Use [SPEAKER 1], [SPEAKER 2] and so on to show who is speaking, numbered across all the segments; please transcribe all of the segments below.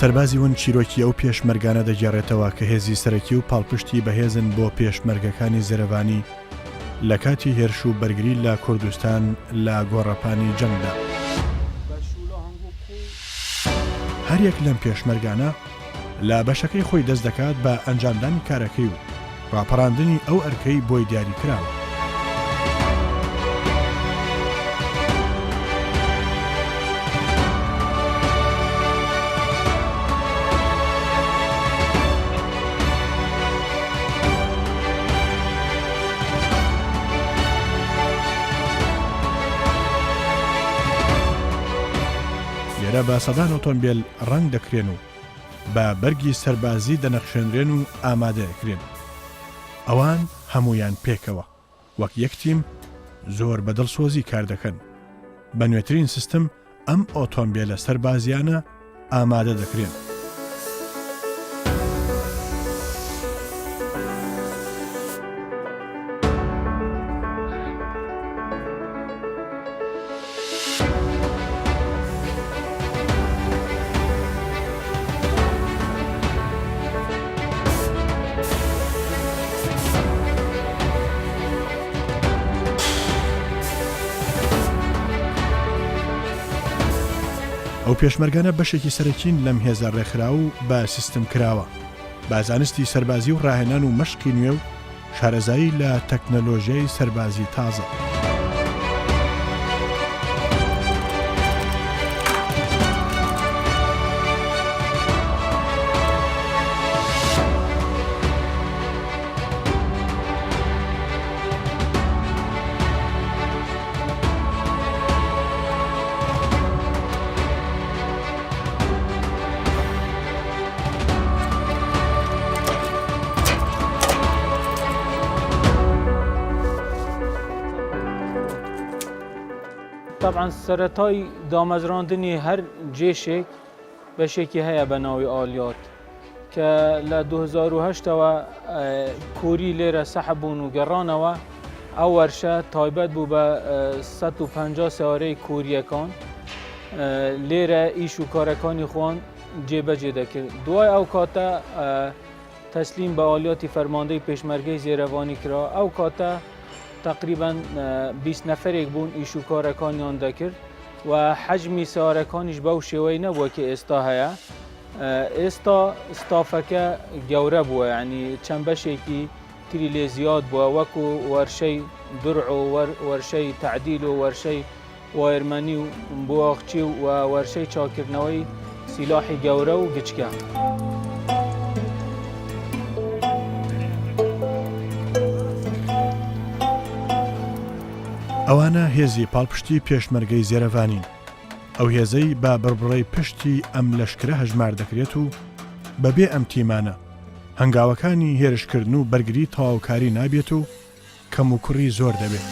[SPEAKER 1] سەربازی ون چیرۆکی ئەو پێشمەرگانە دەگێڕێتەوە کە هێزی سەرەکی و پاڵپشتی بەهێزن بۆ پێشمەرگەکانی زێرەوانی لە کاتی هێرش و بەرگری لە کوردستان لە گۆڕەپانی جەنگدا. هەریەک لەم پێشمەرگانە لە بەشەکەی خۆی دەست دەکات بە ئەنجامدانی کارەکەی و ڕاپەڕاندنی ئەو ئەرکەی بۆی دیاری کراوە. لێرە بە سەدان ئۆتۆمبیل ڕەنگ دەکرێن و بە بەرگی سەربازی دەنەخشێنرێن و ئامادەیەکرێن. ئەوان هەمویان پێکەوە وەک یەک تیم زۆر بەدڵسۆزی کار دەکەن. بە نوێترین سیستم ئەم ئۆتۆمبیلە سەربازیانە ئامادە دەکرێن. ئەو پێشمەرگانە بەشێکی سەرەکین لەم هێزە ڕێکخرا و بە سیستم کراوە با زانستی سەربازی و ڕاهێنان و مەشقی نوێ و شارەزایی لە تەکنەلۆژیای سەربازی تازە.
[SPEAKER 2] طبعا سەرەتای دامەزراندنی هەر جێشێک بەشێکی هەیە بە ناوی ئالیات کە لە 2008ەوە کوری لێرە سەحب بوون و گەڕانەوە. ئەو وەرشە تایبەت بوو بە 150 سیارەی کوریەکان لێرە ئیش و کارەکانی خۆیان جێبەجێ دەکرد. دوای ئەو کاتە تەسلیم بە ئالیاتی فەرماندەی پێشمەرگەی زێرەوانی کرا. ئەو کاتە تقریبا 20 نەفرێک بوون ئیش و کارەکانیان دەکرد و حەجمی سیارەکانیش بەو شێوەی نەبووە کە ئێستا هەیە. ئێستا ستافەکە گەورە بووە، یعنی چەند بەشێکی تری لێ زیاد بووە، وەکو وەرشەی درع و وەرشەی تعدیل و وەرشەی وایرمەنی و بواخچی و وەرشەی چاکردنەوەی سیلاحی گەورە و گچکە.
[SPEAKER 1] ئەوانە هێزی پاڵپشتی پێشمەرگەی زێرەوانین. ئەو هێزەی با بڕبڕەی پشتی ئەم لەشکرە هەژمار دەکرێت و بەبێ ئەم تیمانە هەنگاوەکانی هێرشکردن و بەرگری تەواوکاری نابێت و کەم و کوڕی زۆر دەبێت.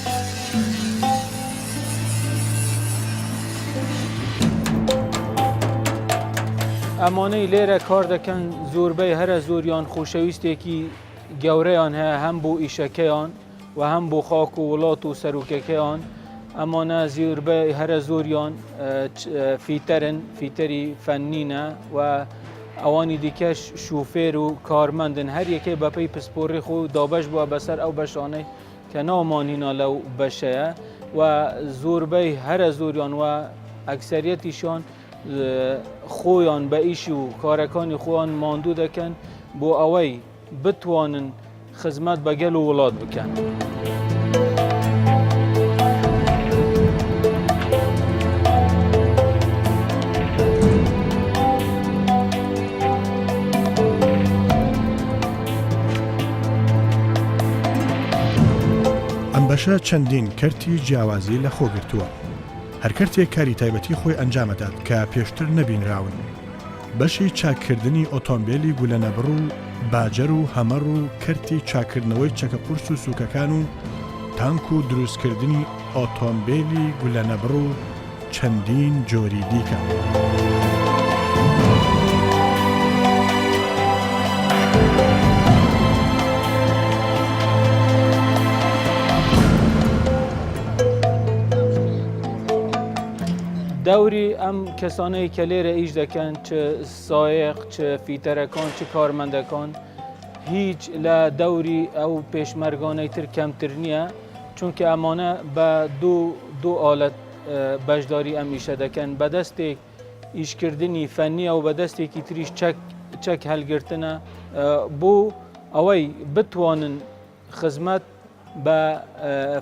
[SPEAKER 2] ئەمانەی لێرە کار دەکەن زۆربەی هەرە زۆریان خۆشەویستێکی گەورەیان هەیە، هەم بۆ ئیشەکەیان و هەم بۆ خاک و وڵات و سەرۆکەکەیان. ئەمانە زۆربەی هەرە زۆریان فیتەرن، فیتەری فەنینە و ئەوانی دیکەش شوفێر و کارمەندن. هەر یەکەی بەپەی پسپۆڕی خۆ دابەش بووە بەسەر ئەو بەشانەی کە ناومانینا لەو بەشەیە و زۆربەی هەرە زۆریان و ئەکسەریەتیشان خۆیان بە ئیش و کارەکانی خۆیان ماندوو دەکەن بۆ ئەوەی بتوانن خزمەت بە گەل و وڵات بکەن.
[SPEAKER 1] ئەم بەشە چەندین کەرتی جیاوازی لە خۆگرتووە. هەر کەرتێک کاری تایبەتی خۆی ئەنجامەدات کە پێشتر نەبینراون. بەشی چاکردنی ئۆتۆمبیلی گولەنەبڕ و باجەر و هەمەڕ و کەرتی چاکردنەوەی چەکە قورس و سوکەکان و تانک و دروستکردنی ئۆتۆمبیلی گولەنەبڕ و چەندین جۆری دیکە.
[SPEAKER 2] دەوری ئەم کەسانەی کە لێرە ئیش دەکەن چ سایق چ فیتەرەکان چ کارمەندەکان هیچ لە دەوری ئەو پێشمەرگانەی تر کەمتر نییە چونکە ئەمانە بە دوو ئالەت بەشداری ئەم ئیشە دەکەن بەدەستێک ئیشکردنی فەنیە و بەدەستێکی تریش چەک هەلگرتنە بۆ ئەوەی بتوانن خزمەت بە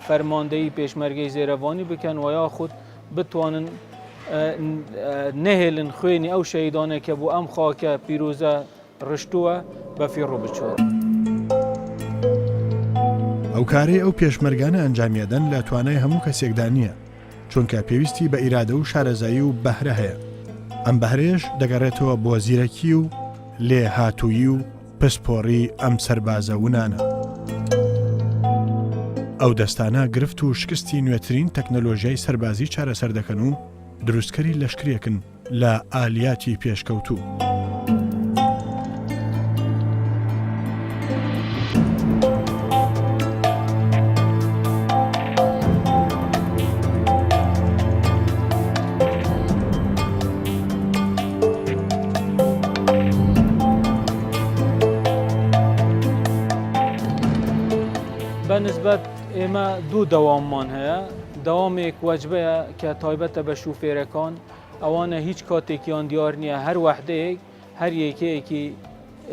[SPEAKER 2] فەرماندەیی پێشمەرگەی زێرەوانی بکەن و یاخود بتوانن نەهێلن خوێنی ئەو شەهیدانە کە بۆ ئەم خاکە پیرۆزە ڕشتووە بەفی ڕووبچۆر.
[SPEAKER 1] ئەو کارەی ئەو پێشمەرگانە ئەنجامیەدەن لە توانای هەموو کەسێکدا نییە چونکە پێویستی بە ئیرادە و شارەزایی و بەهرە هەیە. ئەم بەهرێش دەگەڕێتەوە بۆ زیرەکی و لێ هاتوویی و پسپۆڕی ئەم سەربازە ونانە. ئەو دەستانە گرفت و شکستی نوێترین تەکنەلۆژیای سەربازی چارەسەر دەکەن و دروستکەری لەشکرێکن لە ئالیاتی پێشکەوتوو.
[SPEAKER 2] بەنسبەت ئێمە دوو دەواممان هەیە دەوامێک وەجبەیە کە تایبەتە بە شوفێرەکان ئەوانە هیچ کاتێکیان دیار نییە هەر وەحدەیەک هەر یەکەیەکی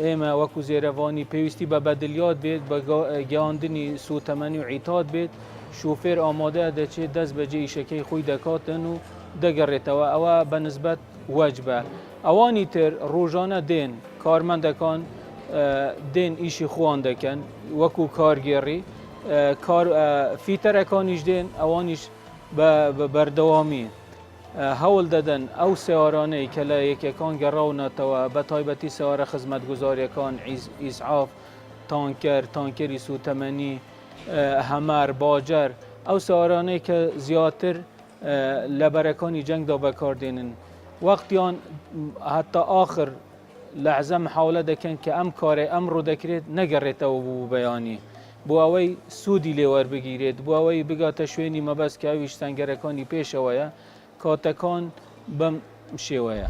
[SPEAKER 2] ئێمە وەکو زێرەوانی پێویستی بە بەدلیات بێت بە گەیاندنی سوتەمەنی و عیتات بێت شوفێر ئامادەیە دەچێت دەست بەجێ ئیشەکەی خۆی دەکاتن و دەگەڕێتەوە ئەوە بەنسبەت وەجبە. ئەوانی تر ڕۆژانە دێن کارمەندەکان دێن ئیشی خۆیان دەکەن وەکو کارگێڕی فیتەرەکانیش دێن ئەوانیش بە بەردەوامی هەوڵ دەدەن ئەو سێوارانەی کە لە یەکەکان گەڕاونەتەوە بە تایبەتی سێوارە خزمەتگوزاریەکان ئیسعاف تانکەری سوتەمەنی هەمار باجەر ئەو سێوارانەی کە زیاتر لە بەرەکانی جەنگدا بەکاردێنن وەختیان هەتا ئاخر لەحزە محاولە دەکەن کە ئەم کارێ ئەمڕۆ دەکرێت نەگەڕێتەوە بوو بەیانی بۆ ئەوەی سوودی لێوەربگیرێت بۆ ئەوەی بگاتە شوێنی مەبەست کە ئەویش سەنگەرەکانی پێشەوەیە کاتەکان بەم شێوەیە.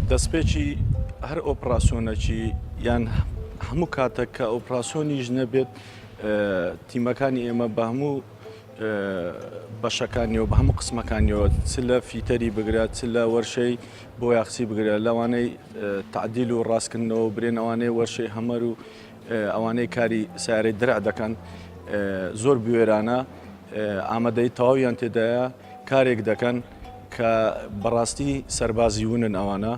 [SPEAKER 3] دەستپێکی هەر ئۆپراسیۆنەکی یان هەموو کاتێک کە ئۆپراسیۆنیش نەبێت تیمەکانی ئێمە بە هەموو بەشەکانیەوە بە هەموو قسمەکانیەوە چ لە فیتەری بگرات چ لە وەرشەی بۆ یاخسی بگرێت لەوانەی تعدیل و ڕاستکردنەوە برێن ئەوانەی وەرشەی هەمەر و ئەوانەی کاری سیارەی درع دەکەن زۆر بوێرانە ئامادەی تەواویان تێدایە کارێک دەکەن کە بەڕاستی سەربازی ونن ئەوانە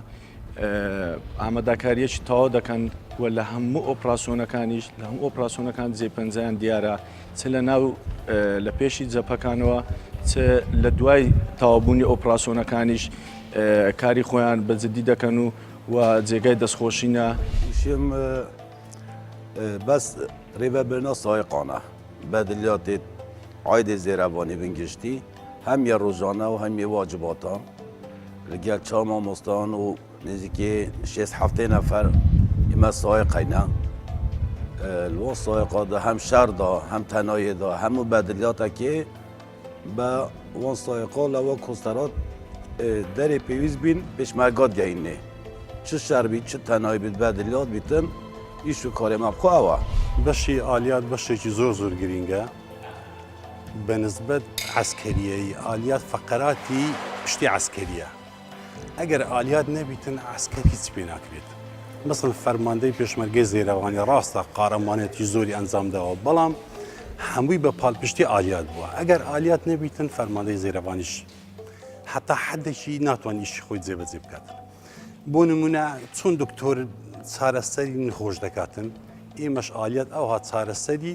[SPEAKER 3] ئامادەکاریەکی تەواو دەکەن و لە هەموو ئۆپراسیۆنەکانیش لە هەموو ئۆپراسیۆنەکان جێپەنجەیان دیارە چ لە ناو لە پێشی جەپەکانەوە چ لە دوای تەوابوونی ئۆپراسیۆنەکانیش کاری خۆیان بەجددی دەکەن و جێگای دەستخۆشینە
[SPEAKER 4] ئیشم بەس ڕێبەربردنە سایقانە بەدلیاتێت عایدێ زێرەوانی بنگشتی هەمیە ڕۆژانە و هەمیە واجباتە لەگەل چا مامۆستان و نزیکێ 6-7 نەفەر ئێمە سایقینە لۆ سایقادا هەم شەردا هەم تەنایێدا هەموو بەدلیاتەکێ بە وان سایقا لەوە کۆستەرات دەرێ پێویست بین پێشمەرگات گەینێ چ شەر بیت چ تەنایی بیت بەدلیات بیتن ئیش و کارێمە بخواوە
[SPEAKER 5] بەشی ئالیات بەشێکی زۆر گرینگە بە نسبەت عسکەریەی ئالیات فەقەراتی پشتی عسکەریە ئەگەر ئالیات نەبیتن عسکەر هیچ پێ ناکرێت مثل فەرماندەی پێشمەرگەی زێرەوانی ڕاستە قارەمانێتی زۆری ئەنجامداوە بەڵام هەمووی بە پاڵپشتی ئالیات بووە ئەگەر ئالیات نەبیتن فەرماندەی زێرەوانیش حتا حدێکی ناتوانانی ئیشی خۆی جێبەجێ بکاتن بۆ نمونە چۆن دکتۆر چارەسەری نخۆش دەکاتن ئێمەش ئالیات ئەوها چارەسەری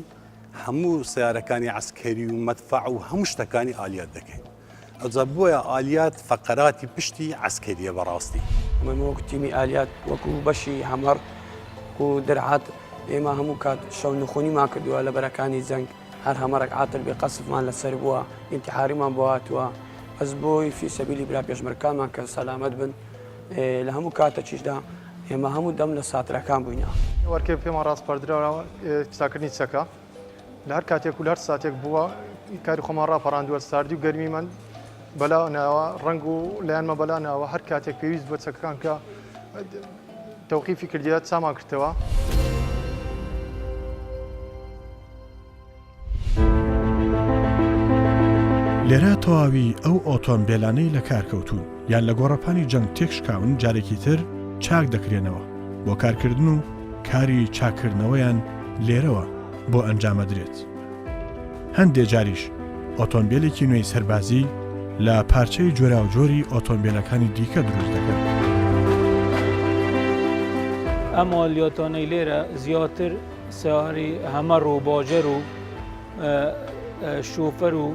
[SPEAKER 5] هەموو سیارەکانی عسکەری و مەدفەع و هەموو شتەکانی ئالیات دەکەین ئەوجا بۆیە ئالیات فەقەراتی پشتی عسکەریە بەڕاستی
[SPEAKER 6] ئەمە وەکو تیمی ئالیات وەکو بەشی هەمەر و دەرعات ئێمە هەموو کات شەو نخۆنیمان کردووە لە بەرەکانی جەنگ هەر هەمەرێک عاتر بێ قەسفمان لەسەر بووە ئینتیحاریمان بۆ هاتووە ئەس بۆی فی سەبیلی برا پێشمەرگەکانمان کە سەلامەت بن لە هەموو کاتێکیشدا ئێمە هەموو دەم لە ساترەکان بووینە
[SPEAKER 7] وەرکێ پێمان ڕاستپەردراوە چاکردنی چەکە لە هەر کاتێک و لە هەر ساتێک بووە کاری خۆمان ڕاپەڕاندووە ساردی و گەرمیمان بەلاوناوە ڕنگ و لایەنمە بەلاناوە هەر کاتێک پێویست بۆ چەکەکان کە تەوقیفی کردیات چامان کردەوە.
[SPEAKER 1] لێرە تەواوی ئەو ئۆتۆمبیلانەی لە کارکەوتون یان لە گۆڕەپانی جەنگ تێکشکاون جارێکی تر چاک دەکرێنەوە بۆ کارکردن و کاری چاکردنەوەیان لێرەوە بۆ ئەنجامەدرێت. هەندێک جاریش ئۆتۆمبیلێکی نوێی سەربازی لە پارچەی جۆراوجۆری ئۆتۆمبیلەکانی دیکە دروست دەکەن.
[SPEAKER 2] ئەم ئالیاتانەی لێرە زیاتر سیاری هەمە ڕووباژەر و شوفەر و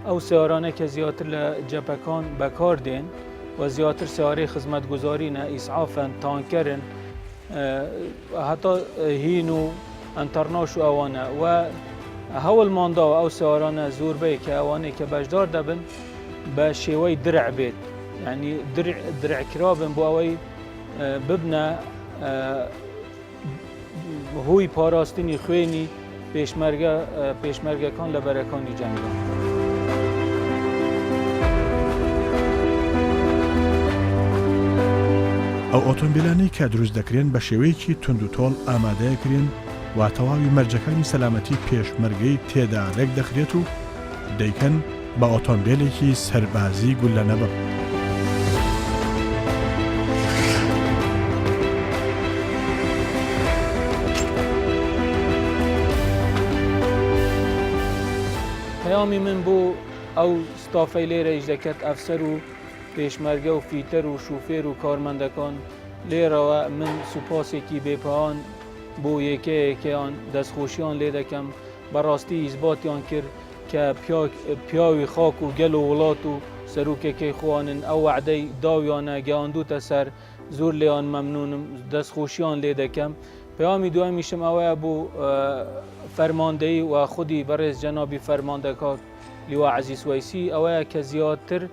[SPEAKER 2] ئەو سیارانە کە زیاتر لە جەپەکان بەکاردێن و زیاتر سیارەی خزمەتگوزارینە ئیسعافن تانکەرن هەتا هین و ئەنتەرناش و ئەوانە و هەوڵمانداوە ئەو سیارانە زۆربەی کە ئەوانەی کە بەشدار دەبن بە شێوەی درع بێت یعنی درعکرابن بۆ ئەوەی ببنە هۆی پاراستنی خوێنی پێشمەرگەکان لە بەرەکانی جەنگان.
[SPEAKER 1] ئەو ئۆتۆمبیلانەی کە دروست دەکرێن بە شێوەیەکی تونند و تۆڵ ئامادەیەکرێن و تەواوی مەرجەکانی سەلامەتی پێشمەرگەی تێدا ڕێک دەخرێت و دەیکەن بە ئۆتۆمبیلێکی سەربازی گولەنەبڕ.
[SPEAKER 2] پەیامی من بۆ ئەو ستافەی لێرەیش دەکرد ئەفسەر و پێشمەرگە و فیتەر و شوفێر و کارمەندەکان لێرەوە من سوپاسێکی بێپەیان بۆ یەکەیەکیان دەستخۆشیان لێ دەکەم بەڕاستی ئیزباتیان کرد کە پیاوی خاک و گەل و وڵات و سەرۆکێکی خوانن ئەو وعدەی داویانە گەیاندوتە سەر زۆر لێیان مەمنونم دەستخۆشیان لێ دەکەم. پەیامی دوایمیشم ئەوەیە بۆ فەرماندەی و خودی بەڕێز جەنابی فەرماندەکار لیوا عەزیز وەیسی ئەوەیە کە زیاتر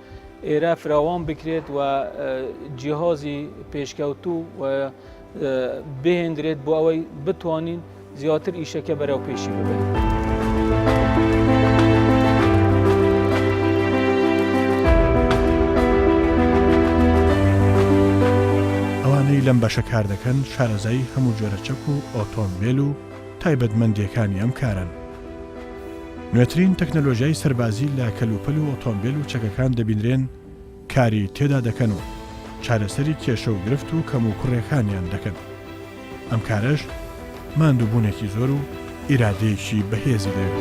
[SPEAKER 2] ئێرە فراوان بکرێت و جیهازی پێشکەوتوو و بهێنرێت بۆ ئەوەی بتوانین زیاتر ئیشەکە بەرەو پێشی ببێت.
[SPEAKER 1] ئەوانەی لەم بەشە کار دەکەن شارەزایی هەموو جۆرە چەک و ئۆتۆمبیل و تایبەتمەندیەکانی ئەم کارن. نوێترین تەکنەلۆژیای سەربازی لە کەلوپەل و ئۆتۆمبیل و چەکەکان دەبینرێن کاری تێدا دەکەن و چارەسەری کێشە و گرفت و کەم و کوڕێکانیان دەکەن. ئەم کارەش ماندووبوونێکی زۆر و ئیرادەیەکی بەهێزی دەوێت.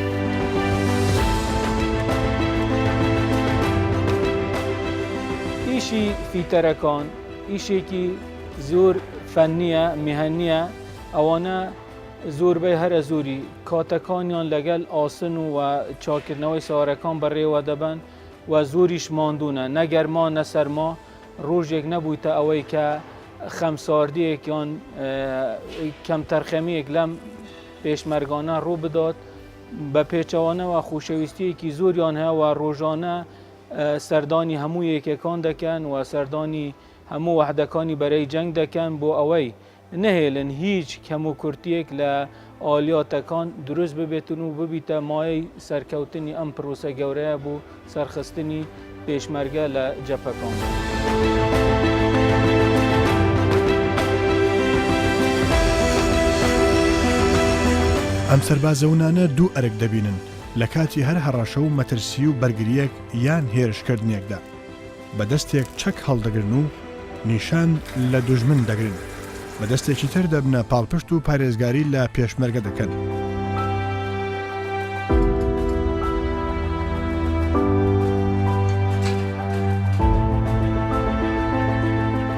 [SPEAKER 2] ئیشی فیتەرەکان ئیشێکی زۆر فەنیە میهەنیە ئەوانە زۆربەی هەرە زۆری کاتەکانیان لەگەل ئاسن و چاکردنەوەی سوارەکان بەڕێوە دەبن و زۆریش ماندوونە نەگەرما نەسەرما ڕۆژێک نەبوویتە ئەوەی کە خەمساردیەک یان کەمتەرخەمیەک لەم پێشمەرگانە ڕوو بدات بە پێچەوانەوە خوشەویستیەکی زۆریان هەیە و ڕۆژانە سەردانی هەموو یەکێکان دەکەن و سەردانی هەموو وەحدەکانی بەرەی جەنگ دەکەن بۆ ئەوەی نهێلن هیچ کەم و کورتیەک لە ئالیاتەکان دروست ببێتن و ببیتە مایەی سەرکەوتنی ئەم پرۆسە گەورەیە بۆ سەرخستنی پێشمەرگە لە جەپەکان.
[SPEAKER 1] ئەم سەربازەونانە دوو ئەرک دەبینن لە کاتی هەر هەڕەشە و مەترسی و بەرگریەک یان هێرشکردنێکدا بە دەستێک چەک هەڵدەگرن و نیشان لە دوژمن دەگرن بە دەستێکی تر دەبنە پاڵپشت و پارێزگاری لە پێشمەرگە دەکەن.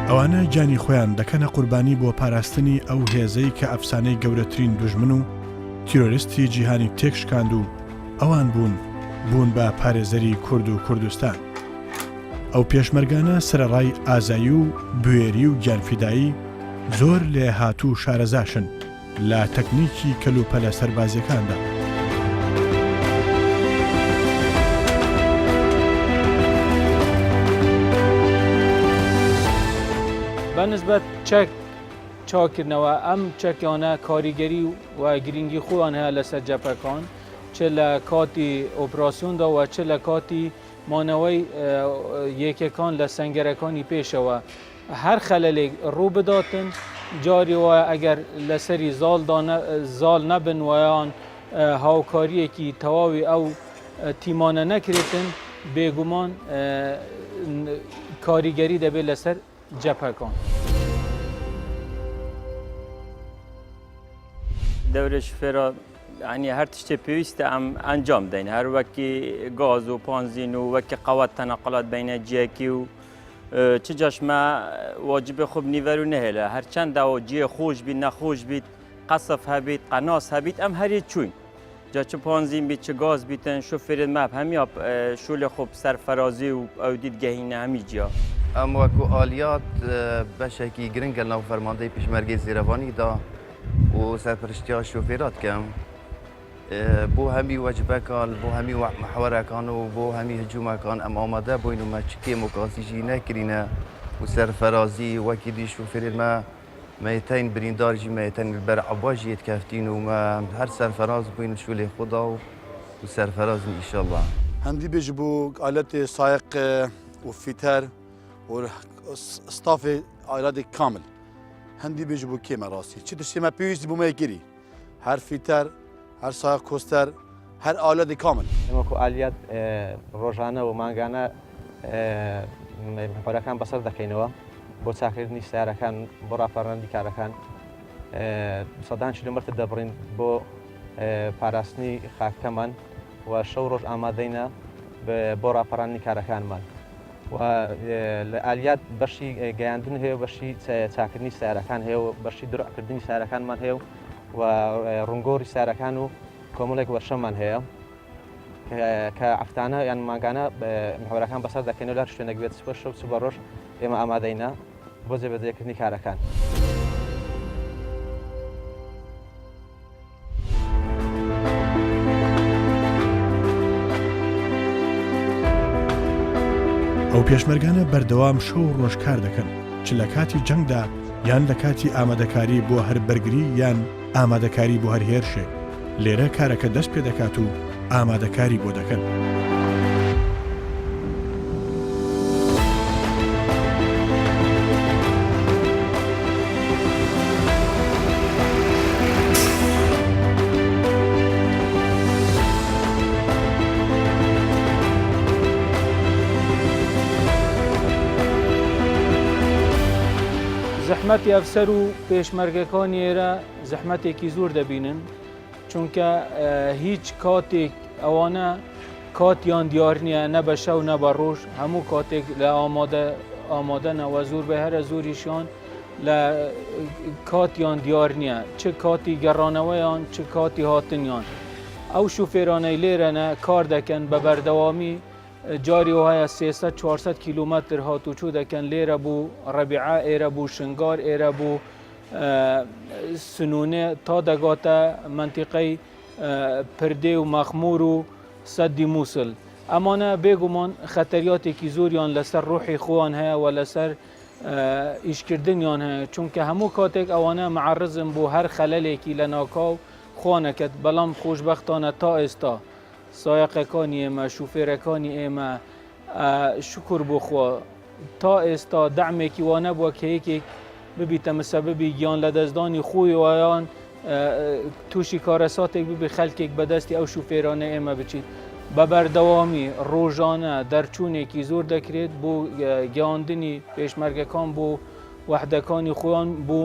[SPEAKER 1] ئەوانە جانی خۆیان دەکەنە قوربانی بۆ پاراستنی ئەو هێزەی کە ئەفسانەی گەورەترین دوژمن و تیرۆریستی جیهانی تێکشکاند و ئەوان بوون بە پارێزەری کورد و کوردستان. ئەو پێشمەرگانە سەرەڕای ئازایی و بوێری و گیانفیدایی زۆر لێ هاتوو شارەزاشن لە تەکنیکی کەلوپەلە سەربازیەکاندا.
[SPEAKER 2] بەنسبەت چەک چاکردنەوە ئەم چەکیانە کاریگەری و گرنگی خۆیان هەیە لەسەر جەپەکان چ لە کاتی ئۆپراسیۆندا و چ لە کاتی مانەوەی یەکێکان لە سەنگەرەکانی پێشەوە هەر خەلەلێک ڕوو بداتن جاری وایە ئەگەر لەسەری زاڵ نەبن ویان هاوکاریەکی تەواوی ئەو تیمانە نەکرێتن بێگومان کاریگەری دەبێت لەسەر جەبهەکان.
[SPEAKER 8] دەورە شوفێرە ینی هەر تشتێ پێویستە ئەم ئەنجام دەین هەر وەکی گاز و پانزین و وەکی قەوەت تەنەقڵات بینە جیەکی و چ جاشمە واجبێ خوب نیڤەر و نەهێلە هەرچەندە و جیێ خۆش بیت نەخۆش بیت قەسف هەبیت قەناس هەبیت ئەم هەرێ چوین جا چ پانزین بیت چ گاز بیتن شوفێرت مەب هەمیا شولێ خوب سەرفەرازی و ئەو دیت گەهینە هەمی جیا.
[SPEAKER 9] ئەم وەکو ئالیات بەشێکی گرنگە ناو فەرماندەی پێشمەرگەی زیرەڤانیدا و سەرپەرشتیا شوفێرات کەم بۆ هەمی وەجبەکان بۆ هەمی محوەرەکان و بۆ هەمی هجوومەکان ئەم ئامادە بووین و مەچکێم و کاسیژی نەکرینە و سەرفەرازی وەکی دی شوفێرمە مەتەین بریندارژی مەتەن بەر عەباژیت کەفتین و هەر سەرفەراز بووین شولێ خۆدا و سەرفەرازن ئیشەڵڵا.
[SPEAKER 10] هەندی بێژ بوو ئالەتی سایق و فیتەر و ستافê ئالەتی کامل هەندی بێژ بوو کێمە ڕاستی چ تشتێمە پێویستی بوومە گیری هەر فیتەر هەر سایق کۆستەر هەر ئالەتی کامل
[SPEAKER 11] ئەمەکو ئالیات ڕۆژانە و مانگانە محوەرەکان بەسەر دەکەینەوە بۆ چاکردنی سیارەکان بۆ ڕاپەڕاندی کارەکان سەدان کیلۆمەتر دەبڕین بۆ پاراستنی خاکەمان و شەو ڕۆژ ئامادەینە بۆ ڕاپەڕاندنی کارەکانمان و لە ئالیات بەشی گەیاندن هەیە بەشی چاکردنی سیارەکان هەیە و بەشی درۆکردنی سیارەکانمان هەیە و ڕوونگۆڕی سیارەکان و کۆمەڵێک وەشەمان هەیە کە ئەفتانە یان ماگانە محوەرەکان بەسەر دەکەین و لار شوێنێک بێت سپە شەو سبە ڕۆژ ئێمە ئامادەینە بۆ جێبەجێکردنی کارەکان.
[SPEAKER 1] ئەو پێشمەرگانە بەردەوام شەو ڕۆژ کار دەکەن چ لە کاتی جەنگدا یان لە کاتی ئامادەکاری بۆ هەر بەرگری یان ئامادەکاری بۆ هەر هێرشێک لێرە کارەکە دەست پێ دەکات و ئامادەکاری بۆ دەکەن.
[SPEAKER 2] زەحمەتی ئەفسەر و پێشمەرگەکانی ئێرە زەحمەتێکی زۆر دەبینن چونکە هیچ کاتێک ئەوانە کاتیان دیار نییە نە بە شەو نە بە ڕۆژ هەموو کاتێک لە ئامادەنەوە زۆر بە هەرە زۆریشیان لە کاتیان دیار نییە چ کاتی گەڕانەوەیان چ کاتی هاتنیان ئەو شوفێرانەی لێرەنە کار دەکەن بە بەردەوامی جاری وهەیە 300-400 کیلومتر هاتوچوو دەکەن لێرە بوو ڕەبیعە ئێرە بوو شنگار ئێرە بوو سنوونێ تا دەگاتە منتیقەی پردێ و مەخمور و سەدی مووسڵ ئەمانە بێگومان خەتەریاتێکی زۆریان لەسەر ڕوحی خۆیان هەیە و لەسەر ئیشکردنیان هەیە چونکە هەموو کاتێک ئەوانە معرزم بوو هەر خەلەلێکی لە ناکاو خوانەکەت بەڵام خۆشبەختانە تا ئێستا سایقەکانی ئێمە شوفێرەکانی ئێمە شکر بۆ خوا تا ئێستا دەعمێکی وانە بووە کە یەکێک ببیتە مەسەبەبی گیان لە دەستدانی خۆی وایان تووشی کارەساتێک ببی خەلکێک بەدەستی ئەو شوفێرانە ئێمە بچیت بە بەردەوامی ڕۆژانە دەرچوونێکی زۆر دەکرێت بۆ گەیاندنی پێشمەرگەکان بۆ وەحدەکانی خۆیان بۆ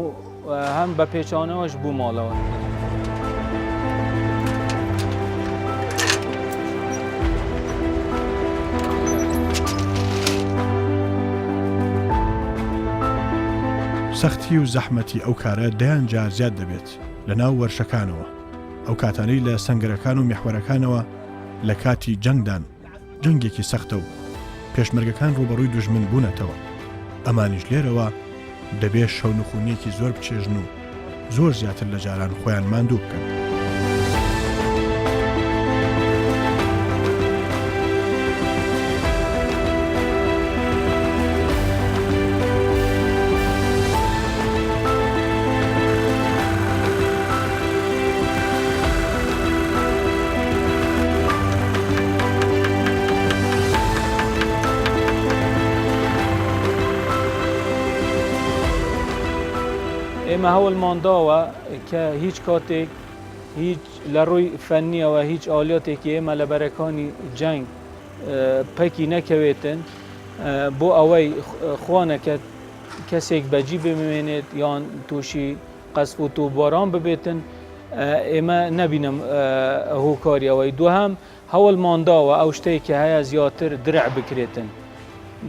[SPEAKER 2] هەم بە پێچانەوەش بوو ماڵەوە.
[SPEAKER 1] سەختی و زەحمەتی ئەو کارە دەیان جار زیاد دەبێت لە ناو وەرشەکانەوە ئەو کاتانەی لە سەنگەرەکان و میحوەرەکانەوە لە کاتی جەنگدان جەنگێکی سەختە و پێشمەرگەکان ڕوبەڕووی دوژمن بوونەتەوە ئەمانیش لێرەوە دەبێت شەو نخوونیەکی زۆر بچێژن و زۆر زیاتر لە جاران خۆیان ماندوو بکەن.
[SPEAKER 2] ئێمە هەوڵمانداوە کە هیچ کاتێک هیچ لە ڕووی فەنیەوە هیچ ئالاتێکی ئێمە لە بەرەکانی جەنگ پەکی نەکەوێتن بۆ ئەوەی خوانەکە کەسێک بەجی بمێنێت یان تووشی قەسف و تووباران ببێتن ئێمە نەبینم هۆکاری ئەوەی دووهەم هەوڵمانداوە ئەو شتێکی هەیە زیاتر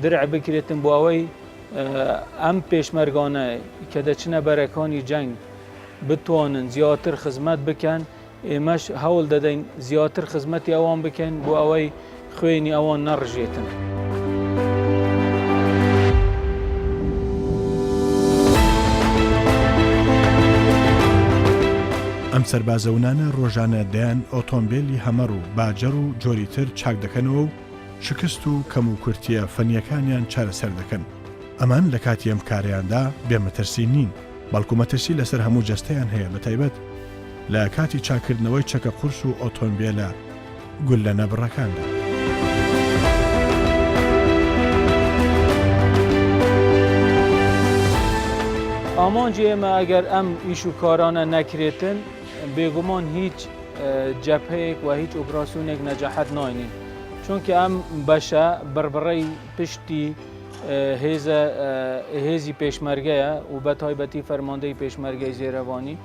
[SPEAKER 2] درع بکرێتن بۆ ئەوەی ئەم پێشمەرگانە کە دەچنە بەرەکانی جەنگ بتوانن زیاتر خزمەت بکەن ئێمەش هەوڵ دەدەین زیاتر خزمەتی ئەوان بکەن بۆ ئەوەی خوێنی ئەوان نەڕژێتن.
[SPEAKER 1] ئەم سەربازەونانە ڕۆژانە دەیان ئۆتۆمبیلی هەمەر و باجەر و جۆری تر چاک دەکەنەوە و شکست و کەم و کورتیە فەنیەکانیان چارەسەر دەکەن. ئەمان لە کاتی ئەم کاریاندا بێمەترسی نین، بەڵکو مەترسی لەسەر هەموو جەستەیان هەیە بە تایبەت لە کاتی چاکردنەوەی چەکە قورس و ئۆتۆمبیلە گول لە نەبڕەکاندا.
[SPEAKER 2] ئامانجی ئێمە ئەگەر ئەم ئیش و کارانە نەکرێتن بێگومان هیچ جەبهەیەک و هیچ ئۆپراسیۆنێک نەجاحەت ناینین، چونکە ئەم بەشە بڕبڕەی پشتی هێزی پێشمەرگەیە و بە تایبەتی فەرماندەی پێشمەرگەی زێرەوانی،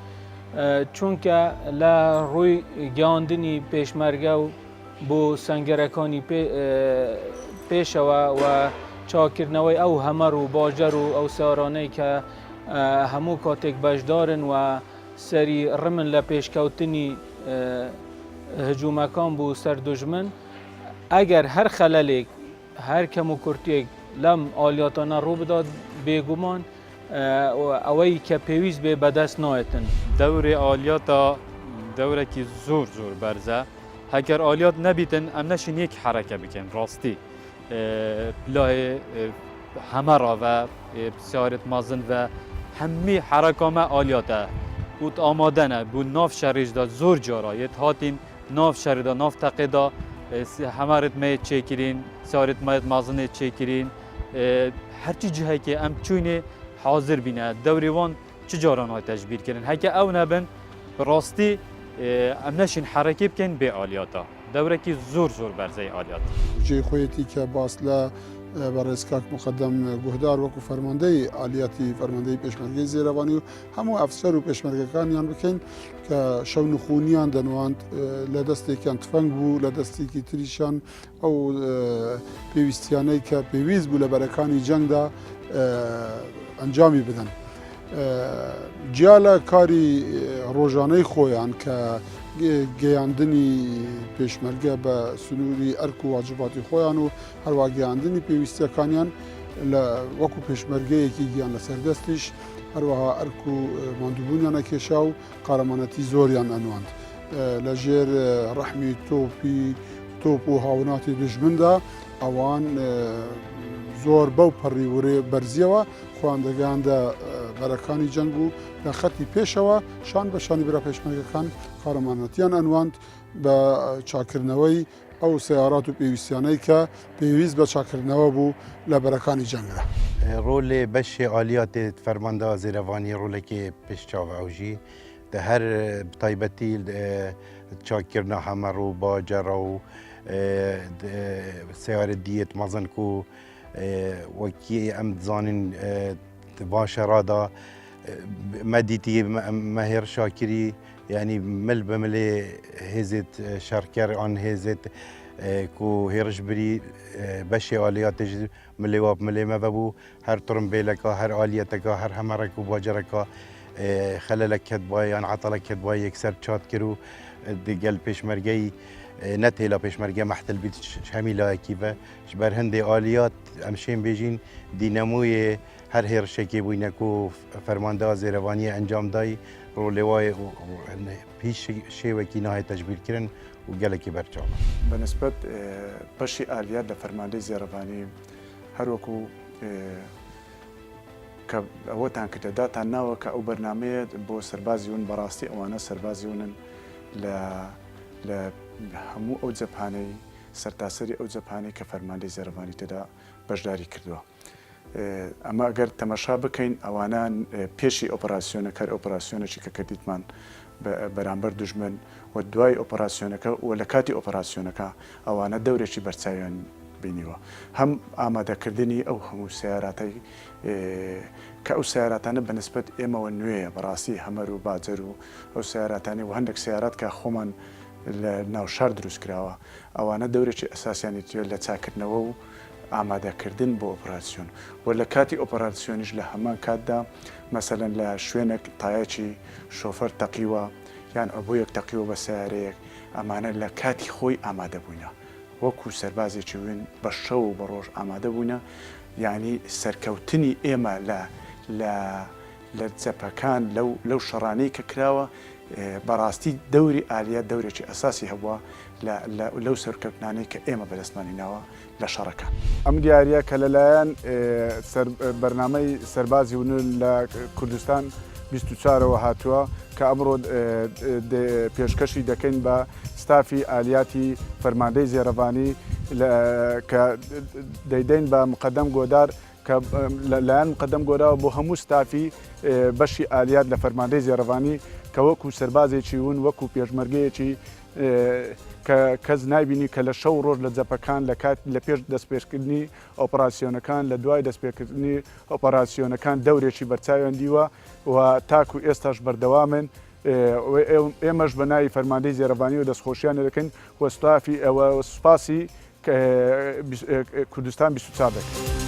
[SPEAKER 2] چونکە لە ڕووی گەیاندنی پێشمەرگە و بۆ سەنگەرەکانی پێشەوە و چاکردنەوەی ئەو هەمەر و باجەر و ئەو سارانەی کە هەموو کاتێک بەشدارن و سەری ڕمن لە پێشکەوتنی هجوومەکان بوو سەر دوژمن، ئەگەر هەر خەلەلێک هەر کەم و کورتێک لەم ئالیاتانە ڕوو بدات بێگومان ئەوەی کە پێویست بێ بەدەست نایەتن.
[SPEAKER 12] دەورێ ئالیاتە دەورێکی زۆر بەرزە، هەگەر ئالیات نەبیتن ئەم نەشین یەک حرەکە بکەن ڕاستی پلای هەمەڕا و سیارت مازن و هەممی حرەکامە ئالیاتە وت ئامادەنە بوو ناف شەڕێژدا زۆر جارایەت هاتین ناف شەڕدا ناف تەقێدا هەمارت مەیە چێکرین سیارت مەیەت مازنێت چێکرین هەرچی جهەیەکێ ئەم چوینێ حاضر بینە دەوریوان چ جاران های تەژبیرکردن هەکە ئەو نەبن ڕاستی ئەم نەشین حرەکێ بکەین بێ ئالیاتە دەورێکی زۆر بەرزەی ئالیات
[SPEAKER 13] جێ خۆیەتی کە باس لە بەڕێزکاک مقدم گوهدار وەکو فەرماندەی ئالیاتی فەرماندەی پێشمەرگەی زێرەوانی و هەموو ئەفسەر و پێشمەرگەکانیان بکەین کە شەو نخونیان دەنواند لە دەستێکیان تفەنگ بوو لە دەستێکی تریشان ئەو پێویستیانەی کە پێویست بوو لە بەرەکانی جەنگدا ئەنجامی بدەن. جیا لە کاری ڕۆژانەی خۆیان کە گەیاندنی پێشمەرگە بە سنووری ئەرک و واجباتی خۆیان و هەروە گەیاندنی پێویستیەکانیان لە وەکو پێشمەرگەیەکی گیان لەسەر دەستیش هەروەها ئەرک و ماندووبوونیانە کێشا و قارەمانەتی زۆریان ئەنواند لە ژێر ڕەحمی تۆپ و هاوناتی دژمندا ئەوان زۆر بەو پەڕیورێ بەرزیەوە خواندەگەیاندا بەرەکانی جەنگ و لە خەتی پێشەوە شان بە شانی برا پێشمەرگەکان قارەمانەتیان ئەنواند بە چاکردنەوەی ئەو سیارات و پێویستیانەی کە پێویست بە چاکردنەوە بوو لە بەرەکانی جەنگدا.
[SPEAKER 5] ڕۆلێ بەشی ئالیاتێت فەرماندا زێرەوانی ڕۆلێکی پێشچاو ئەوژی دە هەر تایبەتی چاکردنە هەمەڕ و باجەڕە و سیارە دیێت مەزنک و وەکی ئەم دزانین باشەڕادا مەدیتی مەهێر شاکری یعنی مل بەملێ هێزت شەرکەر ئان هێزت و هێرش بری بەشی ئالیاتێژ ملێواب ملێمە بەبوو هەر تڕمبێلەکە هەر ئالیەتەکە هەر هەمەڕێک و باجەرەکە خەلەلەک کەتبای یان عەتەڵەک کەتبای یەکسەر چات کرد و دیگەل پێشمەرگەی نەتێلا پێشمەرگە مەحتل بیت هەمی لایەکی بە ji ber hindê aliyat em şên bêjîn dînemûyê her hêrişekê bûynek û fermandeya zêrevaniyê encam dayî rolê wayê hîç şêwekî nahê tejbîrkirin û gelekî berçav.
[SPEAKER 14] Bi nisbet beşî aliyat li fermandeyê zêrevanî her wekû ewetan kiriye datan nawe ke ew bernameyê bo serbazî hûn berastî ewane serbazî hûnin li hemû ew cephaneyî سەرتاسەری ئەو جەپانەی کە فەرماندەی زێرەوانی تێدا بەشداری کردووە. ئەمە ئەگەر تەمەشا بکەین ئەوانە پێشی ئۆپەراسیۆنە کار ئۆپەراسیۆنێکی کە کردیتمان بەرامبەر دوژمن و دوای ئۆپەراسیۆنەکە و لە کاتی ئۆپەراسیۆنەکە ئەوانە دەورێکی بەرچاویان بینیوە هەم ئامادەکردنی ئەو هەموو سیاراتەی کە ئەو سیاراتانە بەنسبەت ئێمەوە نوێیە بەڕاستی هەمەر و باجەر و ئەو سیاراتانی و هەندێک سیارات کە خۆمان لە ناو شار دروست کراوە ئەوانە دەورێکی ئەساسیانی توێ لە چاکردنەوە و ئامادەکردن بۆ ئۆپەراسیۆن و لە کاتی ئۆپەراسیۆنیش لە هەمان کاتدا مەسەلەن لە شوێنێک تایەکی شۆفەر تەقیوە یان ئەبوویەک تەقیوە بە سیارەیەک ئەمانە لە کاتی خۆی ئامادەبووینە وەکو سەربازێکی وین بە شەو و بە ڕۆژ ئامادەبووینە یعنی سەرکەوتنی ئێمە لە جەپەکان لەو شەڕانەی کە کراوە بەڕاستی دەوری ئالیات دەورێکی ئەساسی هەبووە لەو سەرکەوتنانەی کە ئێمە بەدەستمانی ناوە لە شەڕەکان ئەم دیارە کە لەلایەن بەرنامەی سەربازی ونون لە کوردستان 24ەوە هاتووە کە ئەمڕۆ پێشکەشی دەکەین بە ستافی ئالیاتی فەرماندەی زێرەبانی کە دەیدەین بە مقدەم گۆدار کە لەلایەن مقدەم گۆداوە بۆ هەموو ستافی بەشی ئالیات لە فەرماندەی زێرەبانی کە وەکو سەربازێکی ون وەکو پێشمەرگەیەکی کە کەس نایبینی کە لە شەو ڕۆژ لە جەپەکان لە پێش دەستپێشکردنی ئۆپەراسیۆنەکان لە دوای دەستپێکردنی ئۆپەراسیۆنەکان دەورێکی بەرچاویان دیوە و تاکو ئێستاش بەردەوامن ئێمەش بە ناوی فەرماندەی زێرەبانی و دەستخۆشییان دەکەن وەستافی ئەوە سوپاسی کوردستان 24 دەکەن.